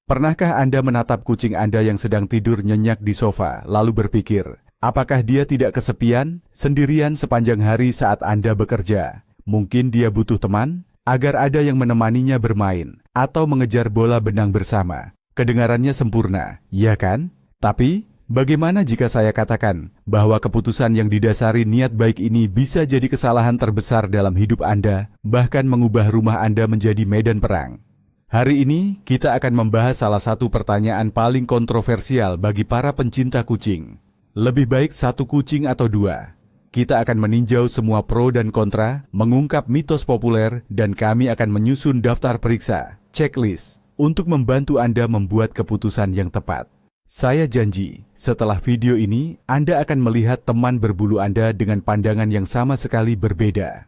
Pernahkah Anda menatap kucing Anda yang sedang tidur nyenyak di sofa, lalu berpikir, apakah dia tidak kesepian, sendirian sepanjang hari saat Anda bekerja? Mungkin dia butuh teman, agar ada yang menemaninya bermain, atau mengejar bola benang bersama. Kedengarannya sempurna, ya kan? Tapi, bagaimana jika saya katakan bahwa keputusan yang didasari niat baik ini bisa jadi kesalahan terbesar dalam hidup Anda, bahkan mengubah rumah Anda menjadi medan perang? Hari ini, kita akan membahas salah satu pertanyaan paling kontroversial bagi para pencinta kucing. Lebih baik satu kucing atau dua? Kita akan meninjau semua pro dan kontra, mengungkap mitos populer, dan kami akan menyusun daftar periksa, checklist, untuk membantu Anda membuat keputusan yang tepat. Saya janji, setelah video ini, Anda akan melihat teman berbulu Anda dengan pandangan yang sama sekali berbeda.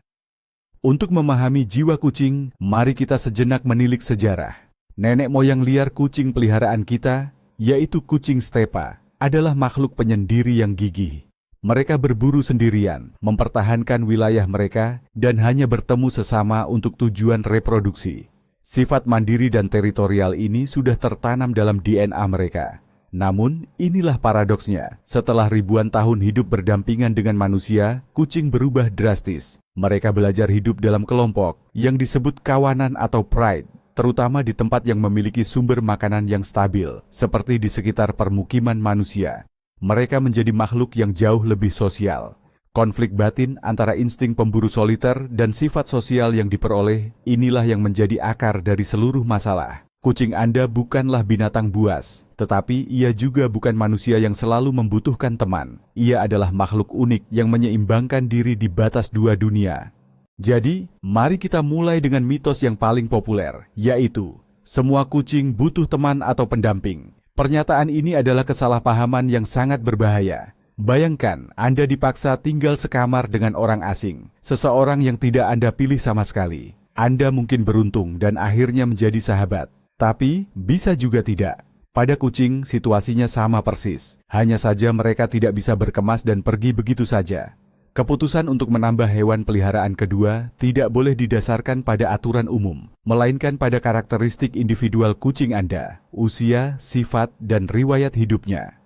Untuk memahami jiwa kucing, mari kita sejenak menilik sejarah. Nenek moyang liar kucing peliharaan kita, yaitu kucing stepa, adalah makhluk penyendiri yang gigih. Mereka berburu sendirian, mempertahankan wilayah mereka, dan hanya bertemu sesama untuk tujuan reproduksi. Sifat mandiri dan teritorial ini sudah tertanam dalam DNA mereka. Namun, inilah paradoksnya. Setelah ribuan tahun hidup berdampingan dengan manusia, kucing berubah drastis. Mereka belajar hidup dalam kelompok, yang disebut kawanan atau pride, terutama di tempat yang memiliki sumber makanan yang stabil, seperti di sekitar permukiman manusia. Mereka menjadi makhluk yang jauh lebih sosial. Konflik batin antara insting pemburu soliter dan sifat sosial yang diperoleh, inilah yang menjadi akar dari seluruh masalah. Kucing Anda bukanlah binatang buas, tetapi ia juga bukan manusia yang selalu membutuhkan teman. Ia adalah makhluk unik yang menyeimbangkan diri di batas dua dunia. Jadi, mari kita mulai dengan mitos yang paling populer, yaitu semua kucing butuh teman atau pendamping. Pernyataan ini adalah kesalahpahaman yang sangat berbahaya. Bayangkan, Anda dipaksa tinggal sekamar dengan orang asing, seseorang yang tidak Anda pilih sama sekali. Anda mungkin beruntung dan akhirnya menjadi sahabat, tapi bisa juga tidak. Pada kucing, situasinya sama persis. Hanya saja mereka tidak bisa berkemas dan pergi begitu saja. Keputusan untuk menambah hewan peliharaan kedua tidak boleh didasarkan pada aturan umum, melainkan pada karakteristik individual kucing Anda, usia, sifat, dan riwayat hidupnya.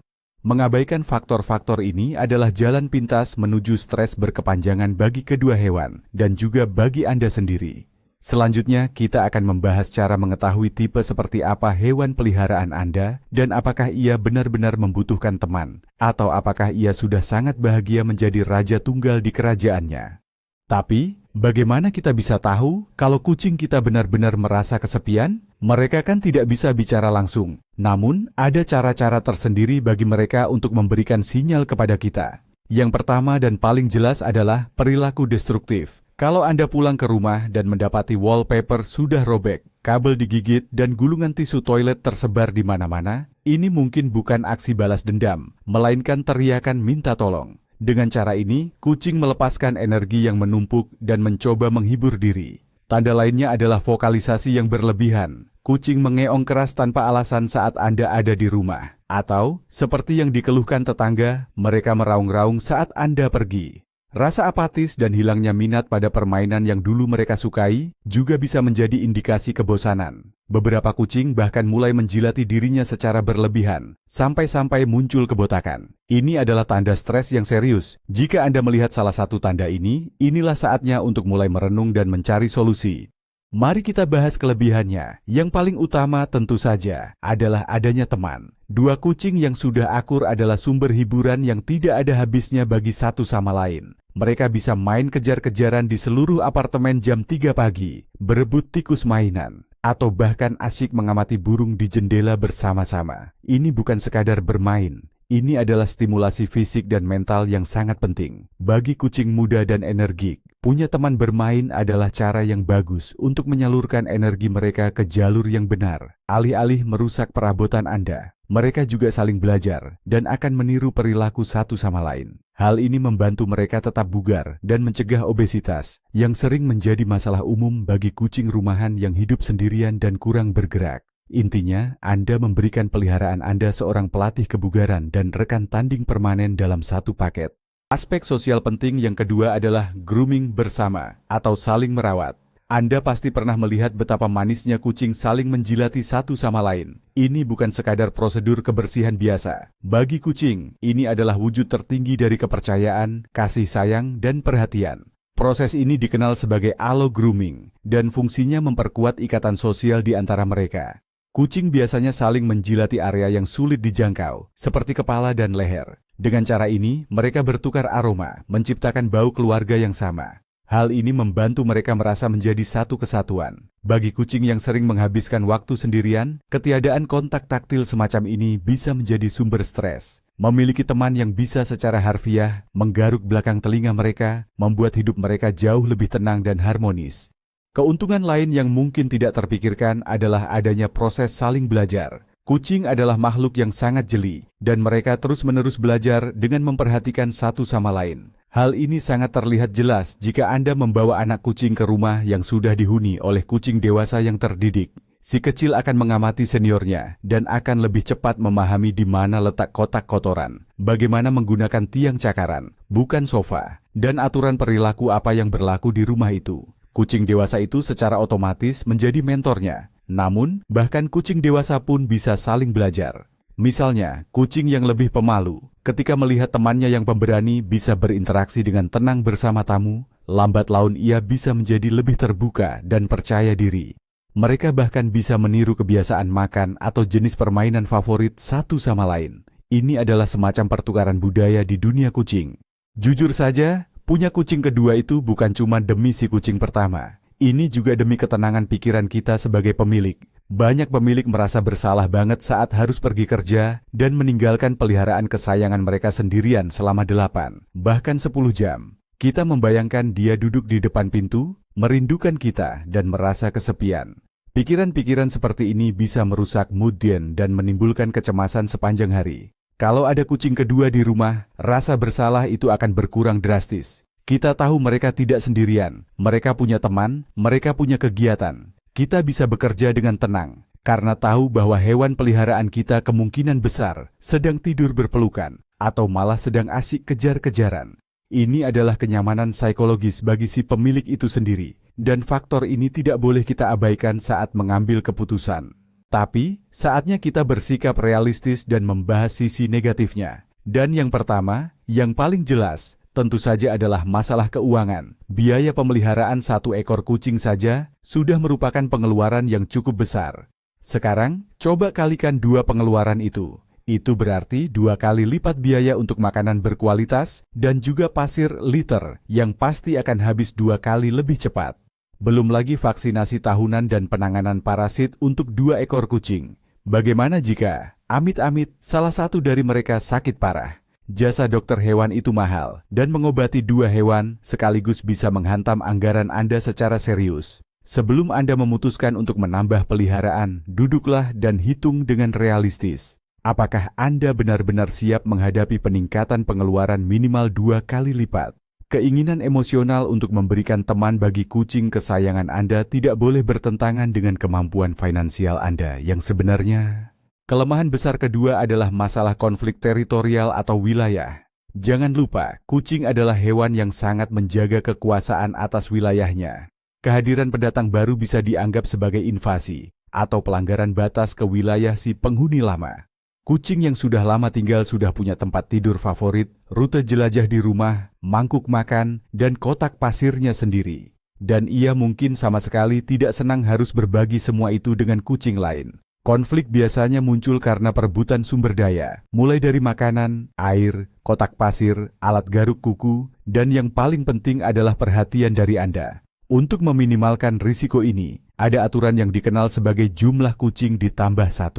Mengabaikan faktor-faktor ini adalah jalan pintas menuju stres berkepanjangan bagi kedua hewan, dan juga bagi Anda sendiri. Selanjutnya, kita akan membahas cara mengetahui tipe seperti apa hewan peliharaan Anda dan apakah ia benar-benar membutuhkan teman, atau apakah ia sudah sangat bahagia menjadi raja tunggal di kerajaannya. Tapi, bagaimana kita bisa tahu kalau kucing kita benar-benar merasa kesepian? Mereka kan tidak bisa bicara langsung, namun ada cara-cara tersendiri bagi mereka untuk memberikan sinyal kepada kita. Yang pertama dan paling jelas adalah perilaku destruktif. Kalau Anda pulang ke rumah dan mendapati wallpaper sudah robek, kabel digigit, dan gulungan tisu toilet tersebar di mana-mana, ini mungkin bukan aksi balas dendam, melainkan teriakan minta tolong. Dengan cara ini, kucing melepaskan energi yang menumpuk dan mencoba menghibur diri. Tanda lainnya adalah vokalisasi yang berlebihan. Kucing mengeong keras tanpa alasan saat Anda ada di rumah. Atau, seperti yang dikeluhkan tetangga, mereka meraung-raung saat Anda pergi. Rasa apatis dan hilangnya minat pada permainan yang dulu mereka sukai juga bisa menjadi indikasi kebosanan. Beberapa kucing bahkan mulai menjilati dirinya secara berlebihan, sampai-sampai muncul kebotakan. Ini adalah tanda stres yang serius. Jika Anda melihat salah satu tanda ini, inilah saatnya untuk mulai merenung dan mencari solusi. Mari kita bahas kelebihannya. Yang paling utama tentu saja adalah adanya teman. Dua kucing yang sudah akur adalah sumber hiburan yang tidak ada habisnya bagi satu sama lain. Mereka bisa main kejar-kejaran di seluruh apartemen jam 3 pagi, berebut tikus mainan, atau bahkan asyik mengamati burung di jendela bersama-sama. Ini bukan sekadar bermain. Ini adalah stimulasi fisik dan mental yang sangat penting. Bagi kucing muda dan energik, punya teman bermain adalah cara yang bagus untuk menyalurkan energi mereka ke jalur yang benar. Alih-alih merusak perabotan Anda, mereka juga saling belajar dan akan meniru perilaku satu sama lain. Hal ini membantu mereka tetap bugar dan mencegah obesitas, yang sering menjadi masalah umum bagi kucing rumahan yang hidup sendirian dan kurang bergerak. Intinya, Anda memberikan peliharaan Anda seorang pelatih kebugaran dan rekan tanding permanen dalam satu paket. Aspek sosial penting yang kedua adalah grooming bersama atau saling merawat. Anda pasti pernah melihat betapa manisnya kucing saling menjilati satu sama lain. Ini bukan sekadar prosedur kebersihan biasa. Bagi kucing, ini adalah wujud tertinggi dari kepercayaan, kasih sayang, dan perhatian. Proses ini dikenal sebagai allo grooming, dan fungsinya memperkuat ikatan sosial di antara mereka. Kucing biasanya saling menjilati area yang sulit dijangkau, seperti kepala dan leher. Dengan cara ini, mereka bertukar aroma, menciptakan bau keluarga yang sama. Hal ini membantu mereka merasa menjadi satu kesatuan. Bagi kucing yang sering menghabiskan waktu sendirian, ketiadaan kontak taktil semacam ini bisa menjadi sumber stres. Memiliki teman yang bisa secara harfiah menggaruk belakang telinga mereka, membuat hidup mereka jauh lebih tenang dan harmonis. Keuntungan lain yang mungkin tidak terpikirkan adalah adanya proses saling belajar. Kucing adalah makhluk yang sangat jeli, dan mereka terus-menerus belajar dengan memperhatikan satu sama lain. Hal ini sangat terlihat jelas jika Anda membawa anak kucing ke rumah yang sudah dihuni oleh kucing dewasa yang terdidik. Si kecil akan mengamati seniornya dan akan lebih cepat memahami di mana letak kotak kotoran, bagaimana menggunakan tiang cakaran, bukan sofa, dan aturan perilaku apa yang berlaku di rumah itu. Kucing dewasa itu secara otomatis menjadi mentornya. Namun, bahkan kucing dewasa pun bisa saling belajar. Misalnya, kucing yang lebih pemalu, ketika melihat temannya yang pemberani bisa berinteraksi dengan tenang bersama tamu, lambat laun ia bisa menjadi lebih terbuka dan percaya diri. Mereka bahkan bisa meniru kebiasaan makan atau jenis permainan favorit satu sama lain. Ini adalah semacam pertukaran budaya di dunia kucing. Jujur saja, punya kucing kedua itu bukan cuma demi si kucing pertama. Ini juga demi ketenangan pikiran kita sebagai pemilik. Banyak pemilik merasa bersalah banget saat harus pergi kerja dan meninggalkan peliharaan kesayangan mereka sendirian selama 8, bahkan 10 jam. Kita membayangkan dia duduk di depan pintu, merindukan kita dan merasa kesepian. Pikiran-pikiran seperti ini bisa merusak mood dan menimbulkan kecemasan sepanjang hari. Kalau ada kucing kedua di rumah, rasa bersalah itu akan berkurang drastis. Kita tahu mereka tidak sendirian, mereka punya teman, mereka punya kegiatan. Kita bisa bekerja dengan tenang, karena tahu bahwa hewan peliharaan kita kemungkinan besar sedang tidur berpelukan, atau malah sedang asik kejar-kejaran. Ini adalah kenyamanan psikologis bagi si pemilik itu sendiri, dan faktor ini tidak boleh kita abaikan saat mengambil keputusan. Tapi, saatnya kita bersikap realistis dan membahas sisi negatifnya. Dan yang pertama, yang paling jelas, tentu saja adalah masalah keuangan. Biaya pemeliharaan satu ekor kucing saja sudah merupakan pengeluaran yang cukup besar. Sekarang, coba kalikan 2 pengeluaran itu. Itu berarti 2 kali lipat biaya untuk makanan berkualitas dan juga pasir liter yang pasti akan habis 2 kali lebih cepat. Belum lagi vaksinasi tahunan dan penanganan parasit untuk 2 ekor kucing. Bagaimana jika, amit-amit, salah satu dari mereka sakit parah? Jasa dokter hewan itu mahal, dan mengobati 2 hewan sekaligus bisa menghantam anggaran Anda secara serius. Sebelum Anda memutuskan untuk menambah peliharaan, duduklah dan hitung dengan realistis. Apakah Anda benar-benar siap menghadapi peningkatan pengeluaran minimal 2 kali lipat? Keinginan emosional untuk memberikan teman bagi kucing kesayangan Anda tidak boleh bertentangan dengan kemampuan finansial Anda yang sebenarnya. Kelemahan besar kedua adalah masalah konflik teritorial atau wilayah. Jangan lupa, kucing adalah hewan yang sangat menjaga kekuasaan atas wilayahnya. Kehadiran pendatang baru bisa dianggap sebagai invasi atau pelanggaran batas ke wilayah si penghuni lama. Kucing yang sudah lama tinggal sudah punya tempat tidur favorit, rute jelajah di rumah, mangkuk makan, dan kotak pasirnya sendiri. Dan ia mungkin sama sekali tidak senang harus berbagi semua itu dengan kucing lain. Konflik biasanya muncul karena perebutan sumber daya, mulai dari makanan, air, kotak pasir, alat garuk kuku, dan yang paling penting adalah perhatian dari Anda. Untuk meminimalkan risiko ini, ada aturan yang dikenal sebagai jumlah kucing ditambah 1.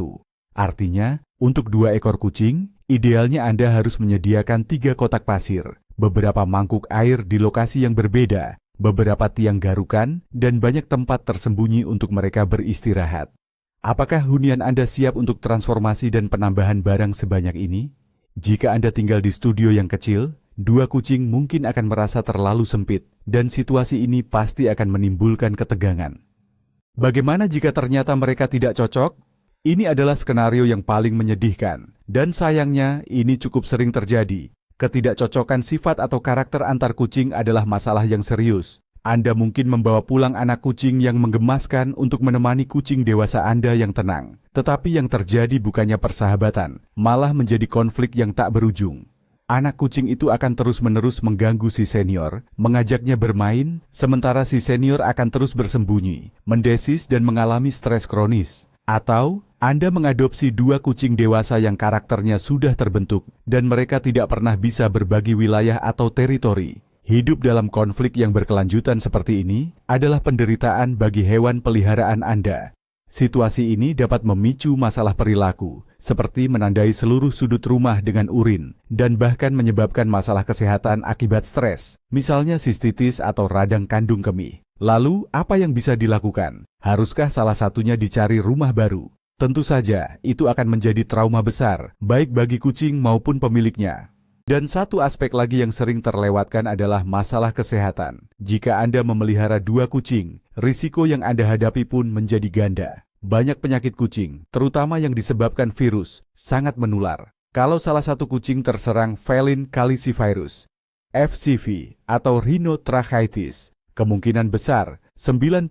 Artinya, untuk 2 ekor kucing, idealnya Anda harus menyediakan 3 kotak pasir, beberapa mangkuk air di lokasi yang berbeda, beberapa tiang garukan, dan banyak tempat tersembunyi untuk mereka beristirahat. Apakah hunian Anda siap untuk transformasi dan penambahan barang sebanyak ini? Jika Anda tinggal di studio yang kecil, 2 kucing mungkin akan merasa terlalu sempit, dan situasi ini pasti akan menimbulkan ketegangan. Bagaimana jika ternyata mereka tidak cocok? Ini adalah skenario yang paling menyedihkan, dan sayangnya ini cukup sering terjadi. Ketidakcocokan sifat atau karakter antar kucing adalah masalah yang serius. Anda mungkin membawa pulang anak kucing yang menggemaskan untuk menemani kucing dewasa Anda yang tenang. Tetapi yang terjadi bukannya persahabatan, malah menjadi konflik yang tak berujung. Anak kucing itu akan terus-menerus mengganggu si senior, mengajaknya bermain, sementara si senior akan terus bersembunyi, mendesis dan mengalami stres kronis. Atau, Anda mengadopsi dua kucing dewasa yang karakternya sudah terbentuk, dan mereka tidak pernah bisa berbagi wilayah atau teritori. Hidup dalam konflik yang berkelanjutan seperti ini adalah penderitaan bagi hewan peliharaan Anda. Situasi ini dapat memicu masalah perilaku, seperti menandai seluruh sudut rumah dengan urin, dan bahkan menyebabkan masalah kesehatan akibat stres, misalnya sistitis atau radang kandung kemih. Lalu, apa yang bisa dilakukan? Haruskah salah satunya dicari rumah baru? Tentu saja, itu akan menjadi trauma besar, baik bagi kucing maupun pemiliknya. Dan satu aspek lagi yang sering terlewatkan adalah masalah kesehatan. Jika Anda memelihara dua kucing, risiko yang Anda hadapi pun menjadi ganda. Banyak penyakit kucing, terutama yang disebabkan virus, sangat menular. Kalau salah satu kucing terserang feline calicivirus, FCV, atau rhinotracheitis, kemungkinan besar 99%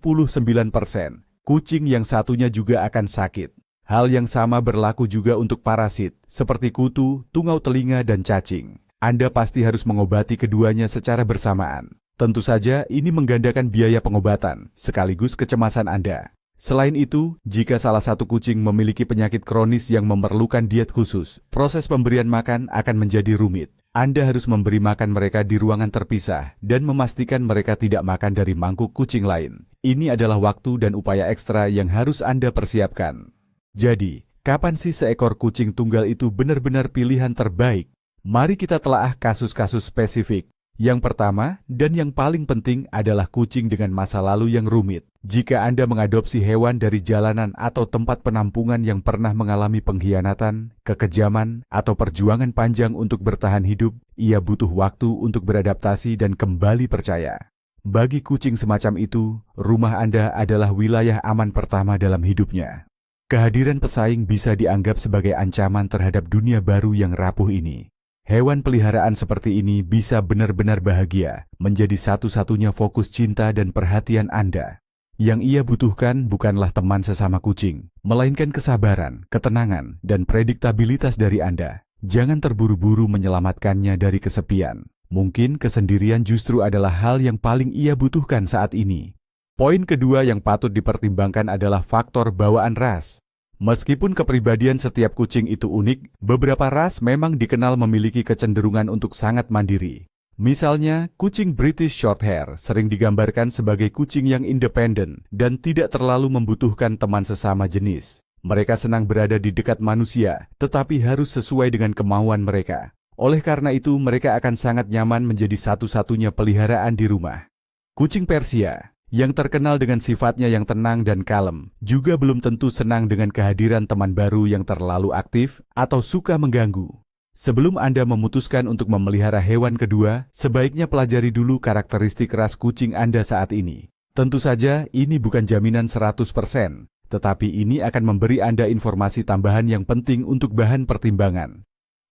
kucing yang satunya juga akan sakit. Hal yang sama berlaku juga untuk parasit, seperti kutu, tungau telinga, dan cacing. Anda pasti harus mengobati keduanya secara bersamaan. Tentu saja ini menggandakan biaya pengobatan, sekaligus kecemasan Anda. Selain itu, jika salah satu kucing memiliki penyakit kronis yang memerlukan diet khusus, proses pemberian makan akan menjadi rumit. Anda harus memberi makan mereka di ruangan terpisah dan memastikan mereka tidak makan dari mangkuk kucing lain. Ini adalah waktu dan upaya ekstra yang harus Anda persiapkan. Jadi, kapan sih seekor kucing tunggal itu benar-benar pilihan terbaik? Mari kita telaah kasus-kasus spesifik. Yang pertama, dan yang paling penting adalah kucing dengan masa lalu yang rumit. Jika Anda mengadopsi hewan dari jalanan atau tempat penampungan yang pernah mengalami pengkhianatan, kekejaman, atau perjuangan panjang untuk bertahan hidup, ia butuh waktu untuk beradaptasi dan kembali percaya. Bagi kucing semacam itu, rumah Anda adalah wilayah aman pertama dalam hidupnya. Kehadiran pesaing bisa dianggap sebagai ancaman terhadap dunia baru yang rapuh ini. Hewan peliharaan seperti ini bisa benar-benar bahagia, menjadi satu-satunya fokus cinta dan perhatian Anda. Yang ia butuhkan bukanlah teman sesama kucing, melainkan kesabaran, ketenangan, dan prediktabilitas dari Anda. Jangan terburu-buru menyelamatkannya dari kesepian. Mungkin kesendirian justru adalah hal yang paling ia butuhkan saat ini. Poin kedua yang patut dipertimbangkan adalah faktor bawaan ras. Meskipun kepribadian setiap kucing itu unik, beberapa ras memang dikenal memiliki kecenderungan untuk sangat mandiri. Misalnya, kucing British Shorthair sering digambarkan sebagai kucing yang independen dan tidak terlalu membutuhkan teman sesama jenis. Mereka senang berada di dekat manusia, tetapi harus sesuai dengan kemauan mereka. Oleh karena itu, mereka akan sangat nyaman menjadi satu-satunya peliharaan di rumah. Kucing Persia, yang terkenal dengan sifatnya yang tenang dan kalem, juga belum tentu senang dengan kehadiran teman baru yang terlalu aktif atau suka mengganggu. Sebelum Anda memutuskan untuk memelihara hewan kedua, sebaiknya pelajari dulu karakteristik ras kucing Anda saat ini. Tentu saja, ini bukan jaminan 100%, tetapi ini akan memberi Anda informasi tambahan yang penting untuk bahan pertimbangan.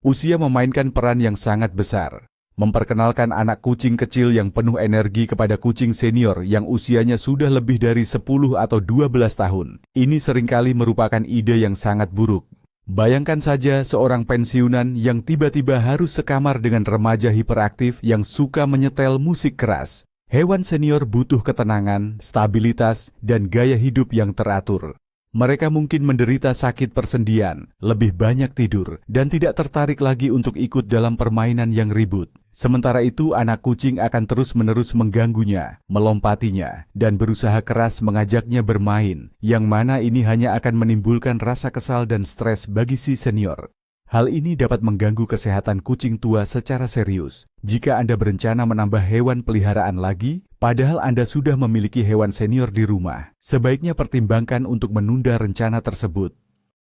Usia memainkan peran yang sangat besar. Memperkenalkan anak kucing kecil yang penuh energi kepada kucing senior yang usianya sudah lebih dari 10 atau 12 tahun. Ini seringkali merupakan ide yang sangat buruk. Bayangkan saja seorang pensiunan yang tiba-tiba harus sekamar dengan remaja hiperaktif yang suka menyetel musik keras. Hewan senior butuh ketenangan, stabilitas, dan gaya hidup yang teratur. Mereka mungkin menderita sakit persendian, lebih banyak tidur, dan tidak tertarik lagi untuk ikut dalam permainan yang ribut. Sementara itu, anak kucing akan terus-menerus mengganggunya, melompatinya, dan berusaha keras mengajaknya bermain, yang mana ini hanya akan menimbulkan rasa kesal dan stres bagi si senior. Hal ini dapat mengganggu kesehatan kucing tua secara serius. Jika Anda berencana menambah hewan peliharaan lagi, padahal Anda sudah memiliki hewan senior di rumah, sebaiknya pertimbangkan untuk menunda rencana tersebut.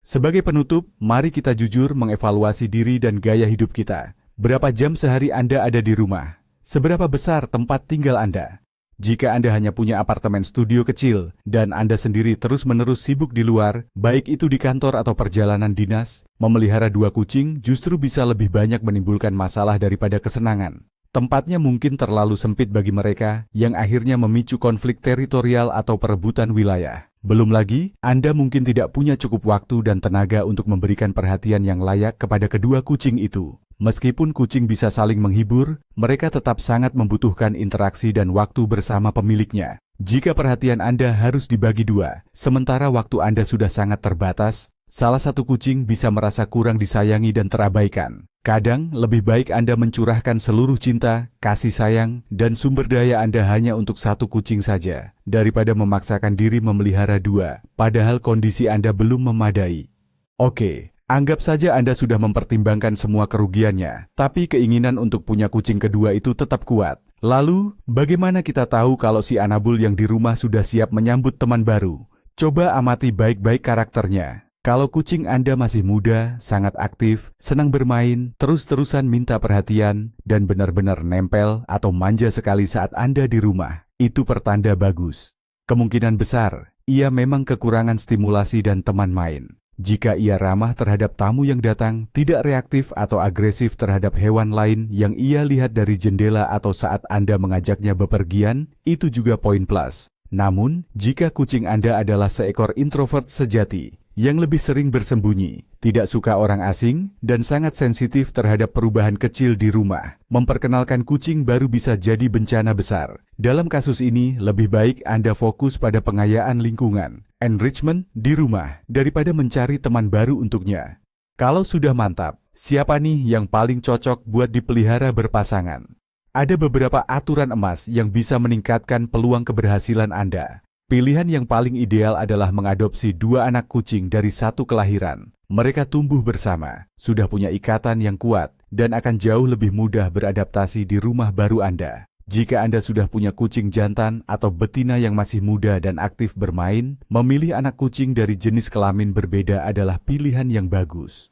Sebagai penutup, mari kita jujur mengevaluasi diri dan gaya hidup kita. Berapa jam sehari Anda ada di rumah? Seberapa besar tempat tinggal Anda? Jika Anda hanya punya apartemen studio kecil dan Anda sendiri terus-menerus sibuk di luar, baik itu di kantor atau perjalanan dinas, memelihara dua kucing justru bisa lebih banyak menimbulkan masalah daripada kesenangan. Tempatnya mungkin terlalu sempit bagi mereka, yang akhirnya memicu konflik teritorial atau perebutan wilayah. Belum lagi, Anda mungkin tidak punya cukup waktu dan tenaga untuk memberikan perhatian yang layak kepada kedua kucing itu. Meskipun kucing bisa saling menghibur, mereka tetap sangat membutuhkan interaksi dan waktu bersama pemiliknya. Jika perhatian Anda harus dibagi dua, sementara waktu Anda sudah sangat terbatas, salah satu kucing bisa merasa kurang disayangi dan terabaikan. Kadang, lebih baik Anda mencurahkan seluruh cinta, kasih sayang, dan sumber daya Anda hanya untuk satu kucing saja, daripada memaksakan diri memelihara dua, padahal kondisi Anda belum memadai. Oke, anggap saja Anda sudah mempertimbangkan semua kerugiannya, tapi keinginan untuk punya kucing kedua itu tetap kuat. Lalu, bagaimana kita tahu kalau si Anabul yang di rumah sudah siap menyambut teman baru? Coba amati baik-baik karakternya. Kalau kucing Anda masih muda, sangat aktif, senang bermain, terus-terusan minta perhatian, dan benar-benar nempel atau manja sekali saat Anda di rumah, itu pertanda bagus. Kemungkinan besar, ia memang kekurangan stimulasi dan teman main. Jika ia ramah terhadap tamu yang datang, tidak reaktif atau agresif terhadap hewan lain yang ia lihat dari jendela atau saat Anda mengajaknya bepergian, itu juga poin plus. Namun, jika kucing Anda adalah seekor introvert sejati, yang lebih sering bersembunyi, tidak suka orang asing, dan sangat sensitif terhadap perubahan kecil di rumah, memperkenalkan kucing baru bisa jadi bencana besar. Dalam kasus ini, lebih baik Anda fokus pada pengayaan lingkungan, enrichment di rumah, daripada mencari teman baru untuknya. Kalau sudah mantap, siapa nih yang paling cocok buat dipelihara berpasangan? Ada beberapa aturan emas yang bisa meningkatkan peluang keberhasilan Anda. Pilihan yang paling ideal adalah mengadopsi dua anak kucing dari satu kelahiran. Mereka tumbuh bersama, sudah punya ikatan yang kuat, dan akan jauh lebih mudah beradaptasi di rumah baru Anda. Jika Anda sudah punya kucing jantan atau betina yang masih muda dan aktif bermain, memilih anak kucing dari jenis kelamin berbeda adalah pilihan yang bagus.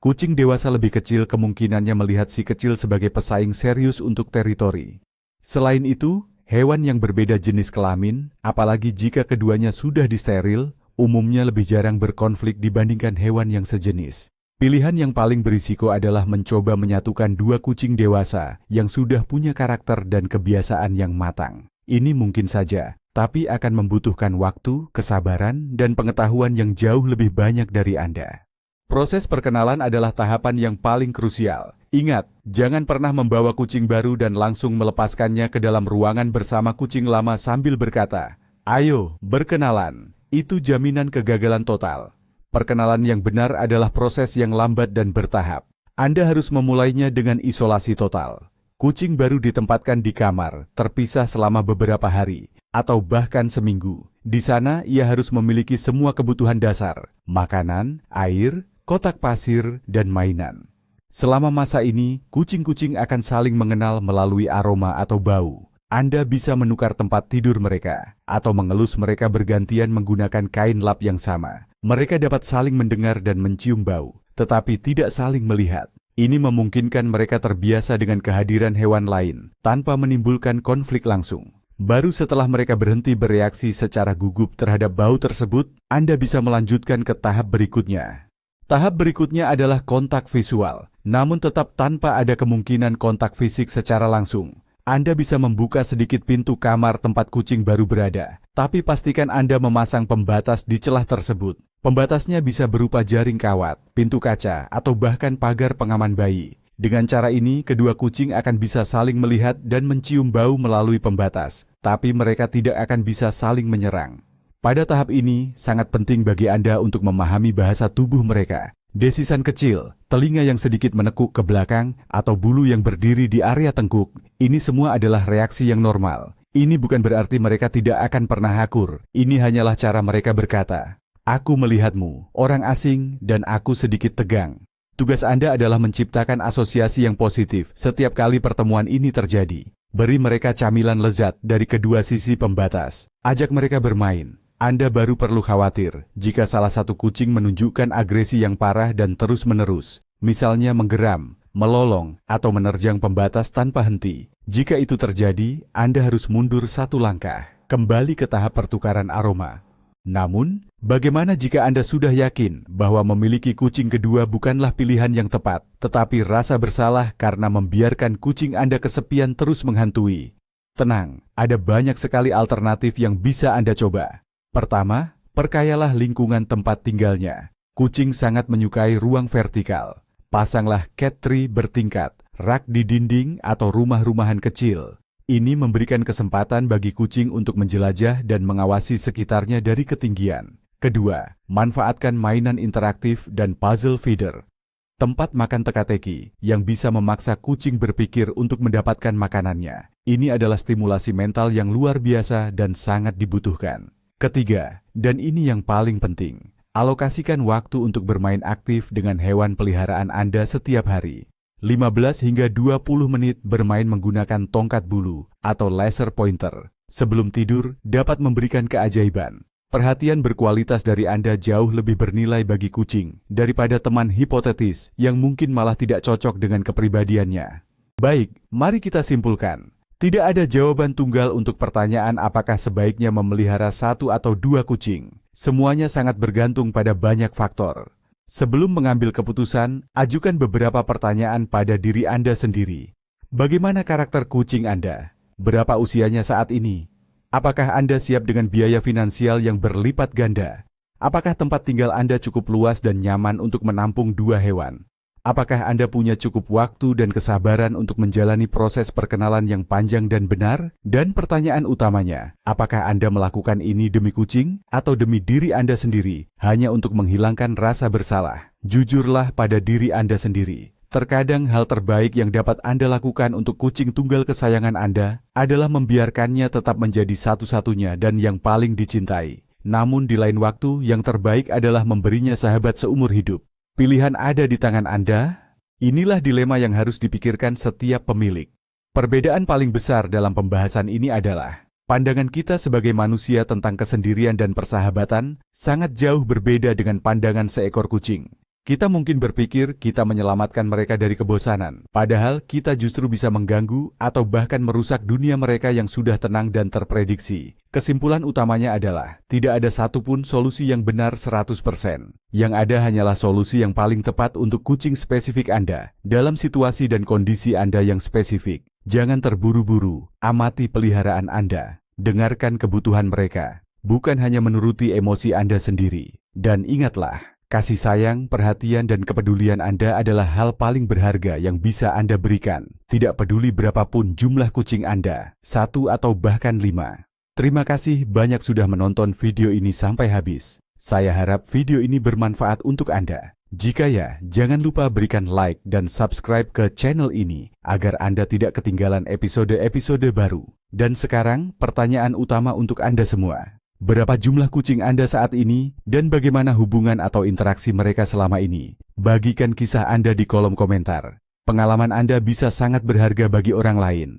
Kucing dewasa lebih kecil kemungkinannya melihat si kecil sebagai pesaing serius untuk teritori. Selain itu, hewan yang berbeda jenis kelamin, apalagi jika keduanya sudah disteril, umumnya lebih jarang berkonflik dibandingkan hewan yang sejenis. Pilihan yang paling berisiko adalah mencoba menyatukan dua kucing dewasa yang sudah punya karakter dan kebiasaan yang matang. Ini mungkin saja, tapi akan membutuhkan waktu, kesabaran, dan pengetahuan yang jauh lebih banyak dari Anda. Proses perkenalan adalah tahapan yang paling krusial. Ingat, jangan pernah membawa kucing baru dan langsung melepaskannya ke dalam ruangan bersama kucing lama sambil berkata, "Ayo, berkenalan." Itu jaminan kegagalan total. Perkenalan yang benar adalah proses yang lambat dan bertahap. Anda harus memulainya dengan isolasi total. Kucing baru ditempatkan di kamar, terpisah selama beberapa hari, atau bahkan seminggu. Di sana, ia harus memiliki semua kebutuhan dasar, makanan, air, kotak pasir, dan mainan. Selama masa ini, kucing-kucing akan saling mengenal melalui aroma atau bau. Anda bisa menukar tempat tidur mereka, atau mengelus mereka bergantian menggunakan kain lap yang sama. Mereka dapat saling mendengar dan mencium bau, tetapi tidak saling melihat. Ini memungkinkan mereka terbiasa dengan kehadiran hewan lain, tanpa menimbulkan konflik langsung. Baru setelah mereka berhenti bereaksi secara gugup terhadap bau tersebut, Anda bisa melanjutkan ke tahap berikutnya. Tahap berikutnya adalah kontak visual, namun tetap tanpa ada kemungkinan kontak fisik secara langsung. Anda bisa membuka sedikit pintu kamar tempat kucing baru berada, tapi pastikan Anda memasang pembatas di celah tersebut. Pembatasnya bisa berupa jaring kawat, pintu kaca, atau bahkan pagar pengaman bayi. Dengan cara ini, kedua kucing akan bisa saling melihat dan mencium bau melalui pembatas, tapi mereka tidak akan bisa saling menyerang. Pada tahap ini, sangat penting bagi Anda untuk memahami bahasa tubuh mereka. Desisan kecil, telinga yang sedikit menekuk ke belakang, atau bulu yang berdiri di area tengkuk, ini semua adalah reaksi yang normal. Ini bukan berarti mereka tidak akan pernah akur. Ini hanyalah cara mereka berkata, "Aku melihatmu, orang asing, dan aku sedikit tegang." Tugas Anda adalah menciptakan asosiasi yang positif setiap kali pertemuan ini terjadi. Beri mereka camilan lezat dari kedua sisi pembatas. Ajak mereka bermain. Anda baru perlu khawatir jika salah satu kucing menunjukkan agresi yang parah dan terus-menerus, misalnya menggeram, melolong, atau menerjang pembatas tanpa henti. Jika itu terjadi, Anda harus mundur satu langkah, kembali ke tahap pertukaran aroma. Namun, bagaimana jika Anda sudah yakin bahwa memiliki kucing kedua bukanlah pilihan yang tepat, tetapi rasa bersalah karena membiarkan kucing Anda kesepian terus menghantui? Tenang, ada banyak sekali alternatif yang bisa Anda coba. Pertama, perkayalah lingkungan tempat tinggalnya. Kucing sangat menyukai ruang vertikal. Pasanglah cat tree bertingkat, rak di dinding atau rumah-rumahan kecil. Ini memberikan kesempatan bagi kucing untuk menjelajah dan mengawasi sekitarnya dari ketinggian. Kedua, manfaatkan mainan interaktif dan puzzle feeder. Tempat makan teka-teki yang bisa memaksa kucing berpikir untuk mendapatkan makanannya. Ini adalah stimulasi mental yang luar biasa dan sangat dibutuhkan. Ketiga, dan ini yang paling penting, alokasikan waktu untuk bermain aktif dengan hewan peliharaan Anda setiap hari. 15 hingga 20 menit bermain menggunakan tongkat bulu atau laser pointer sebelum tidur dapat memberikan keajaiban. Perhatian berkualitas dari Anda jauh lebih bernilai bagi kucing daripada teman hipotetis yang mungkin malah tidak cocok dengan kepribadiannya. Baik, mari kita simpulkan. Tidak ada jawaban tunggal untuk pertanyaan apakah sebaiknya memelihara 1 atau 2 kucing. Semuanya sangat bergantung pada banyak faktor. Sebelum mengambil keputusan, ajukan beberapa pertanyaan pada diri Anda sendiri. Bagaimana karakter kucing Anda? Berapa usianya saat ini? Apakah Anda siap dengan biaya finansial yang berlipat ganda? Apakah tempat tinggal Anda cukup luas dan nyaman untuk menampung 2 hewan? Apakah Anda punya cukup waktu dan kesabaran untuk menjalani proses perkenalan yang panjang dan benar? Dan pertanyaan utamanya, apakah Anda melakukan ini demi kucing atau demi diri Anda sendiri hanya untuk menghilangkan rasa bersalah? Jujurlah pada diri Anda sendiri. Terkadang hal terbaik yang dapat Anda lakukan untuk kucing tunggal kesayangan Anda adalah membiarkannya tetap menjadi satu-satunya dan yang paling dicintai. Namun di lain waktu, yang terbaik adalah memberinya sahabat seumur hidup. Pilihan ada di tangan Anda. Inilah dilema yang harus dipikirkan setiap pemilik. Perbedaan paling besar dalam pembahasan ini adalah pandangan kita sebagai manusia tentang kesendirian dan persahabatan sangat jauh berbeda dengan pandangan seekor kucing. Kita mungkin berpikir kita menyelamatkan mereka dari kebosanan, padahal kita justru bisa mengganggu atau bahkan merusak dunia mereka yang sudah tenang dan terprediksi. Kesimpulan utamanya adalah, tidak ada satupun solusi yang benar 100%. Yang ada hanyalah solusi yang paling tepat untuk kucing spesifik Anda, dalam situasi dan kondisi Anda yang spesifik. Jangan terburu-buru, amati peliharaan Anda, dengarkan kebutuhan mereka, bukan hanya menuruti emosi Anda sendiri. Dan ingatlah, kasih sayang, perhatian, dan kepedulian Anda adalah hal paling berharga yang bisa Anda berikan. Tidak peduli berapapun jumlah kucing Anda, 1 atau bahkan 5. Terima kasih banyak sudah menonton video ini sampai habis. Saya harap video ini bermanfaat untuk Anda. Jika ya, jangan lupa berikan like dan subscribe ke channel ini agar Anda tidak ketinggalan episode-episode baru. Dan sekarang, pertanyaan utama untuk Anda semua. Berapa jumlah kucing Anda saat ini dan bagaimana hubungan atau interaksi mereka selama ini? Bagikan kisah Anda di kolom komentar. Pengalaman Anda bisa sangat berharga bagi orang lain.